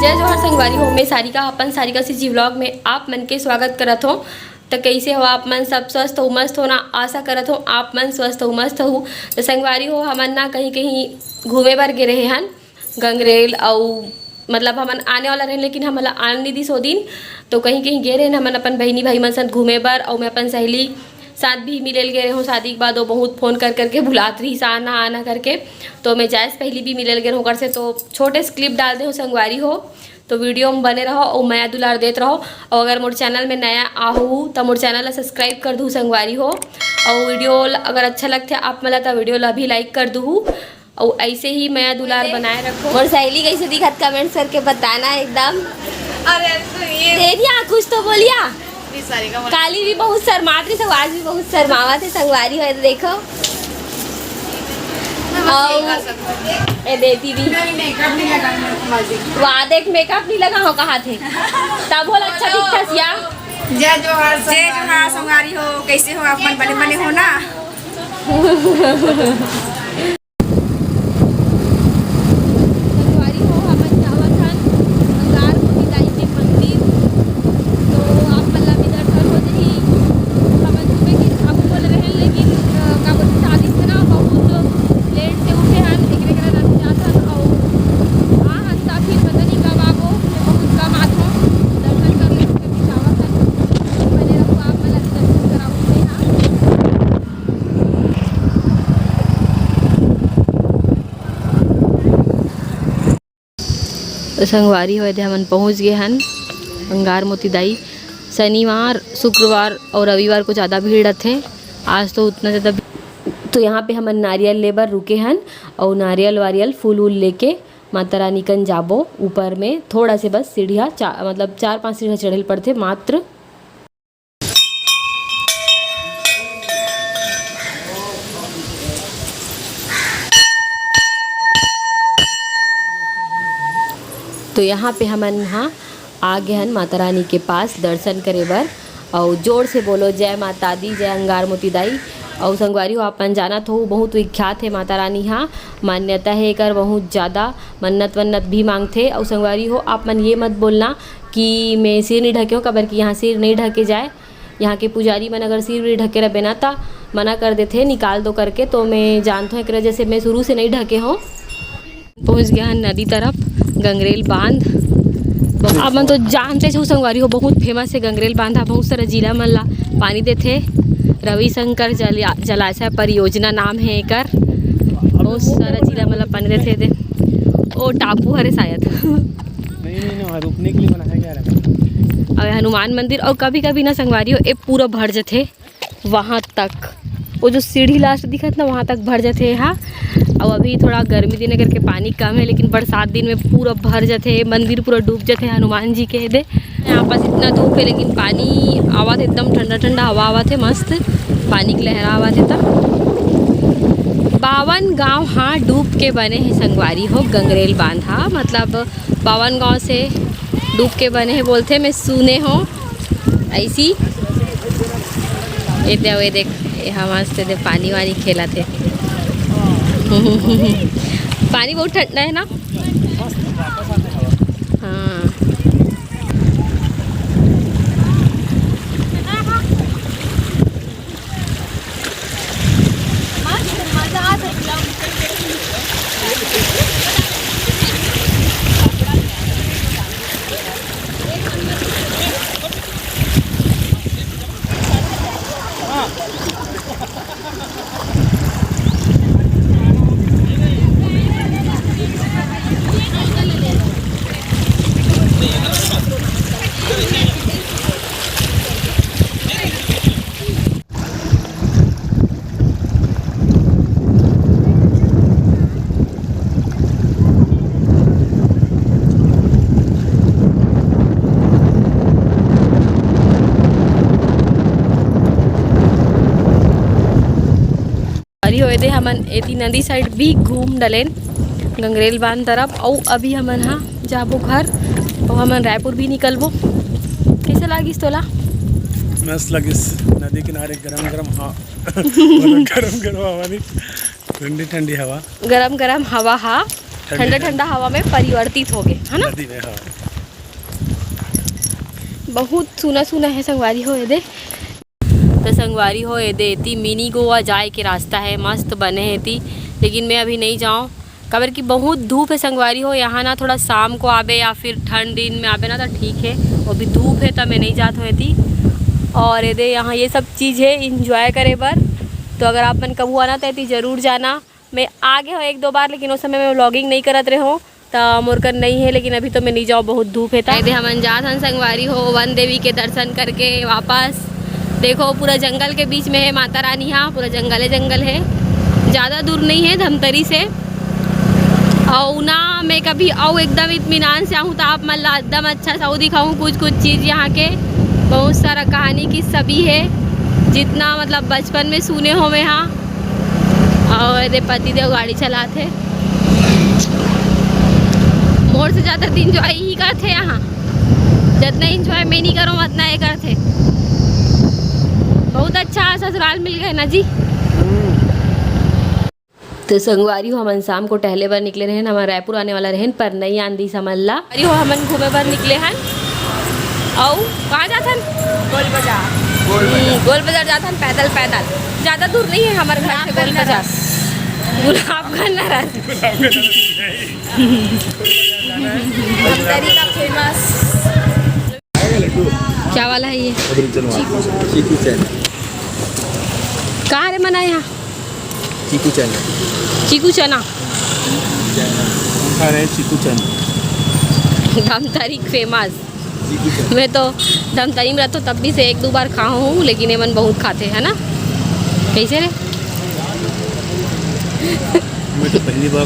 जय जोहर संगवारी हो। मैं सारिका अपन सारिका जी व्लॉग में आप मन के स्वागत करत हो। तो कैसे हो आप मन? सब स्वस्थ हो, मस्त हो ना? आशा करत हो आप मन स्वस्थ हो, मस्त हो। तो संगवारी हो हमन ना कहीं कहीं घूमे बर गे रहे हन गंगरेल और मतलब हमन आने वाला रहे लेकिन हमला आन नहीं दी सो दिन। तो कहीं कहीं गे रहे हमन अपन बहनी भाई मन साथ घूमे बर और मैं अपन सहेली साथ भी मिले गए हूँ। शादी के बाद वो बहुत फ़ोन कर करके बुलात रही आना आना करके। तो मैं जायज़ पहली भी मिले गए होकर से तो छोटे से क्लिप डाल दे हो संगवारी हो। तो वीडियो में बने रहो और माया दुलार देते रहो। और अगर मोर चैनल में नया आहू तो मोर चैनल सब्सक्राइब कर दूँ संगवारी हो। और वीडियो अगर अच्छा लगते आप मला तो वीडियो ला भी लाइक कर दूँ और ऐसे ही माया दुलार बनाए रखो। और सहेली कैसे दिखत कमेंट्स करके बताना एकदम। अरे तो ये दे दिया कुछ तो बोलिया। काली भी बहुत शर्मात रही, सब आज भी बहुत शर्मावा थे संगवारी है। तो देखो ए देती भी वहाँ देख मेकअप नहीं लगा हो कहा थे तब बोल अच्छा दिखता सिया। जय जोहर संगवारी हो। कैसे हो आप? मन बने बने हो ना? तो संगवारी हो हमन पहुँच गए हन अंगार मोती दाई। शनिवार शुक्रवार और रविवार को ज़्यादा भीड़ रहते, आज तो उतना ज़्यादा। तो यहाँ पे हमन नारियल लेबर रुके हन और नारियल वारियल फूल वूल लेके माता रानी कन जाबो। ऊपर में थोड़ा से बस सीढ़िया मतलब 4-5 सीढ़िया चढ़ेल पड़ते मात्र। तो यहाँ पे हमन यहाँ आ गए हन माता रानी के पास दर्शन करे बर। और जोर से बोलो जय माता दी, जय अंगार मोती दाई। और संगवारी हो अपन जानत हो बहुत विख्यात है माता रानी। यहाँ मान्यता है कर बहुत ज़्यादा, मन्नत वन्नत भी मांगते। और संगवारी हो आप मन ये मत बोलना कि मैं सिर नहीं ढके हूँ, कबर कि यहाँ सिर नहीं ढके जाए। यहाँ के पुजारी मन अगर सिर नहीं ढके रहे ना तो मना कर देते निकाल दो करके। तो मैं जानता हूँ एक वजह से मैं शुरू से नहीं ढके हूँ। पहुँच गया नदी तरफ गंगरेल बांध। अब मन तो जानते हो संगवारी हो बहुत फेमस है गंगरेल बांध। बहुत सारा जिला मन ला पानी देते। रविशंकर जलाशय परियोजना नाम है एकर। बहुत सारा जिला मन ला पानी देते दे। ओ टापू हरे शायद नहीं रुकने के लिए बना है क्या। और हनुमान मंदिर और कभी कभी ना संगवारी हो ये पूरा भर जाते वहाँ तक। वो जो सीढ़ी लास्ट दिखत ना वहाँ तक भर जाते है। और अभी थोड़ा गर्मी दिन करके पानी कम है लेकिन बरसात दिन में पूरा भर जाते। मंदिर पूरा डूब जाते हनुमान जी के दे। यहाँ पास इतना धूप है लेकिन पानी आवाज एकदम ठंडा ठंडा हवा आवाज है मस्त। पानी की लहरा आवाज है। तब 52 गाँव हाँ डूब के बने हैं संगवारी हो गंगरेल बांध। हाँ मतलब 52 गाँव से डूब के बने हैं बोलते मैं सुने हो ऐसी। ये देख यहाँ मस्त दे पानी वानी खेला थे। पानी बहुत ठंडा है ना। हाँ होए दे हमन एती नदी साइड भी घूम डलेन गंगरेल बांध तरफ। और अभी हमन हाँ जाबो घर और हमन रायपुर भी निकलबो। कैसे लागिस तोला? मस्त लगिस। नदी किनारे गरम गरम गरम गरम हवा नहीं, ठंडी ठंडी हवा, गरम गरम हवा। हाँ ठंडा ठंडा हवा में परिवर्तित हो गए, है ना। नदी में हाँ। बहुत सुना सुना है संगवारी हो दे। तो संगवारी हो दे इतनी मिनी गोवा जाए के रास्ता है, मस्त बने है थी, लेकिन मैं अभी नहीं जाऊँ कबर की बहुत धूप है। संगवारी हो यहाँ ना थोड़ा शाम को आवे या फिर ठंड दिन में आवे ना तो ठीक है, वो भी धूप है तब मैं नहीं जात हुई थी। और ये दे यहाँ ये सब चीज़ है इंजॉय करे बर, तो अगर आप मन कबू आना तो ज़रूर जाना। मैं आगे हो 1-2 बार, लेकिन उस समय मैं व्लॉगिंग नहीं करत रहे हो तो मोरकर नहीं है, लेकिन अभी तो मैं नहीं जाऊँ, बहुत धूप है। तो हम जात हन संगवारी हो वन देवी के दर्शन करके वापस। देखो पूरा जंगल के बीच में है माता रानी, यहाँ पूरा जंगल है, ज़्यादा दूर नहीं है धमतरी से। और ना मैं कभी आऊँ एकदम इत्मीनान से आऊँ तो आप मन ला एकदम अच्छा सा दिखाऊँ कुछ चीज़ यहाँ के। बहुत सारा कहानी की सभी है, जितना मतलब बचपन में सुने हो मैं यहाँ। और ये पति देव गाड़ी चलाते, मोर से ज़्यादा इंजॉय ही करते यहाँ, जितना इंजॉय मैं नहीं करूँ उतना ये करते। बहुत अच्छा ससुराल मिल गए ना जी। तो संगवारी हो हमन शाम को टहले बर निकले रहन, हमारा रायपुर आने वाला रहन पर नहीं आंधी समझला। अरे हो हमन घूमे बर निकले हन। और कहाँ जाथन? गोल बाजार जाथन पैदल। ज़्यादा दूर नहीं है हमारे घर से गोल बाजार। गुलाबगंज ना रहती धमतरी का फेमस क्या वाला है ये? चीकू चैन। कहाँ रे मना यहाँ? चीकू चैन। चीकू चना। अरे चीकू चैन धमतरी फेमस। चीकू चैन। मैं तो धमतरी में रहता हूँ तब भी से 1-2 बार खा हूँ, लेकिन ये मन बहुत खाते है ना। कैसे रे? मैं तो पहली बार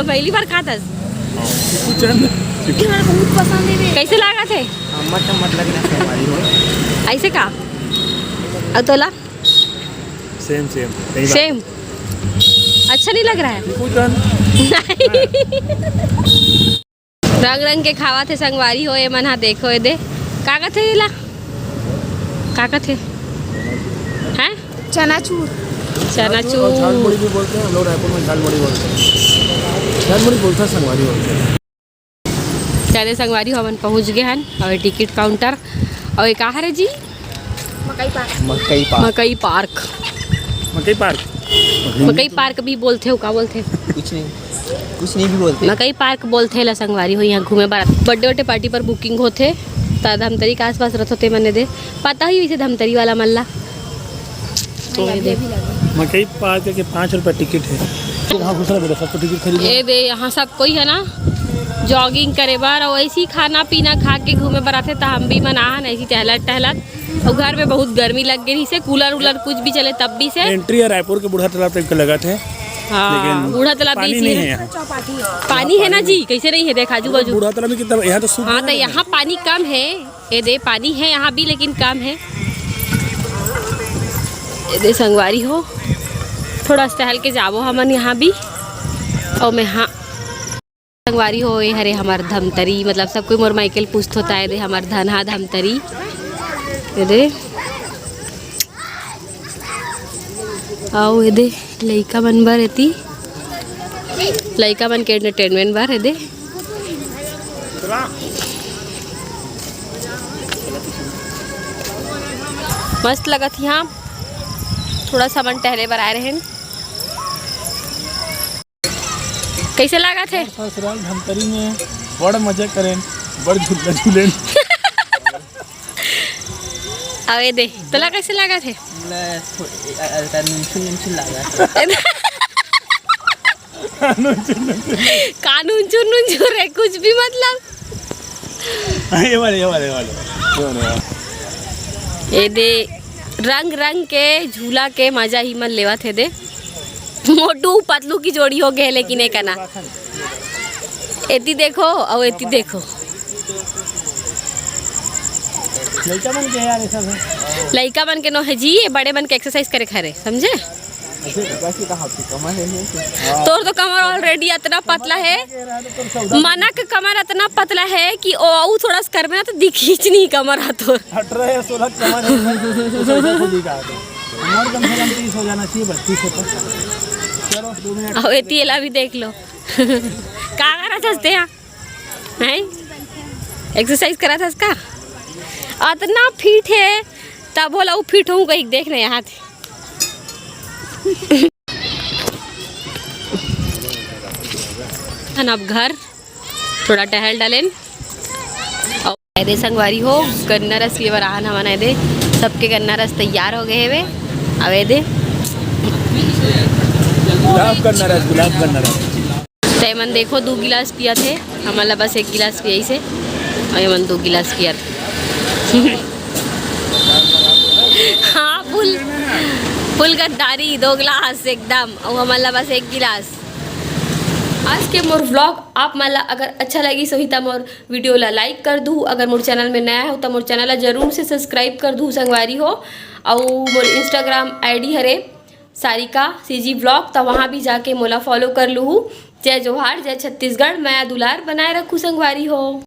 पहली बार खातस? चीकू चैन बहुत पसंद है। कैसे लगा थे? मत लगना संगवारी हो। ऐसे का? और तोला? Same same. अच्छा नहीं लग रहा है? चीकू चैन रंग रंग के खावा थे संगवारी हो ये मन। हाँ देखो ये दे का थे ला का थे हैं? चनाचूर। चनाचूर। झालमुड़ी भी बोलते हैं हम लोग, रायपुर में झालमुड़ी बोलते हैं। झालमुड़ी बोलते हैं, संगवारी बोलते हैं। चले संगवारी हो हमन पहुँच गए हन और टिकट काउंटर। और ये कहाँ है जी? मकई पार्क। मकई पार्क भी बोलते हो, का बोलते? कुछ नहीं भी बोलते। मकई पार्क बोलते ला संगवारी हो। यहाँ घूमे बार बर्थडे पार्टी पर बुकिंग होते तो धमतरी के आसपास रहते होते मने दे पता ही वैसे धमतरी वाला मल्ला। तो ये दे मकई पार्क के 5 रुपये टिकट है। यहाँ घुसना बेटा, सबको टिकट खरीद। ये दे यहाँ सब कोई है ना जॉगिंग करे बार और ऐसी खाना पीना खा के घूमे बर आते। तो हम भी मनाहन ऐसी टहलत। और घर में बहुत गर्मी लग गई से कूलर कुछ भी चले तब भी से। एंट्री है रायपुर के बूढ़ा तालाब तक लगा थे। हाँ बूढ़ा तालाब पानी नहीं है यहाँ। पानी है ना जी, कैसे नहीं है? देख आजू बाजू बूढ़ा तालाब में कितना यहाँ तो सूख। हाँ तो यहाँ पानी कम है। ये दे पानी है यहाँ भी, लेकिन कम है। ये दे संगवारी हो थोड़ा टहल के जाबो हमन यहाँ भी। और मैं हाँ संगवारी हो ये हरे हमार धमतरी, मतलब सब कोई मोर माइकल पूछत होता है दे हमार धनहा धमतरी। ये दे आओ ये दे लइका मन बर एती, लइका मन के एंटरटेनमेंट बार ये दे। मस्त लगत यहाँ, थोड़ा सा मन टहले बर आए रहे। कैसे लगा थे? ससुराल धमतरी में बड़ मजे करें, बड़ झूला झूलें। अवे दे तोला कैसे लगा थे? कानून चुन है कुछ भी मतलब। ये वाले ये दे रंग रंग के झूला के मजा ही मन लेवा थे दे। मोटू पतलू की जोड़ी हो गए, लेकिन एक ना एती देखो और एती देखो। लड़का बन के यार ऐसा है। लड़का बन के नो है जी, ये बड़े बन के एक्सरसाइज करे खरे समझे। तोर तो कमर ऑलरेडी इतना पतला है, मनक कमर इतना पतला है कि ओ थोड़ा सा करबे ना तो दिखीच नहीं कमर हाथों। 18 या 16 कमर है। हमारे कम से कम 30 हो जाना चाहिए, 32 होता। चलो 2 मिनट। और ये तेला भी देख लो। कहाँ करा था हंसते हैं एक्सरसाइज करा था इसका इतना फिट है तब बोला वो फिट हूँ कहीं देखने यहाँ थे। अब घर थोड़ा टहल डालें और दे संगवारी हो गन्ना रस पिए बर आहन हवन दे सबके गन्ना रस तैयार हो गए वे अब दे गुलाब करना रस। तैमन देखो 2 गिलास पिया थे हमारा बस 1 गिलास पिया से और मन 2 गिलास पिया थे। हाँ फुल गद्दारी 2 गिलास एकदम और हमारा बस 1 गिलास। आज के मोर व्लॉग आप मला अगर अच्छा लगी सही तो मोर वीडियो ला लाइक कर दूँ, अगर मोर चैनल में नया हो तो मोर चैनल ला जरूर से सब्सक्राइब कर दूँ संगवारी हो। और मोर इंस्टाग्राम आईडी हरे सारिका CG व्लॉग तो वहाँ भी जाके मोला फॉलो कर लूँ। जय जोहार जय छत्तीसगढ़, मैं दुलार बनाए रखूँ संगवारी हो।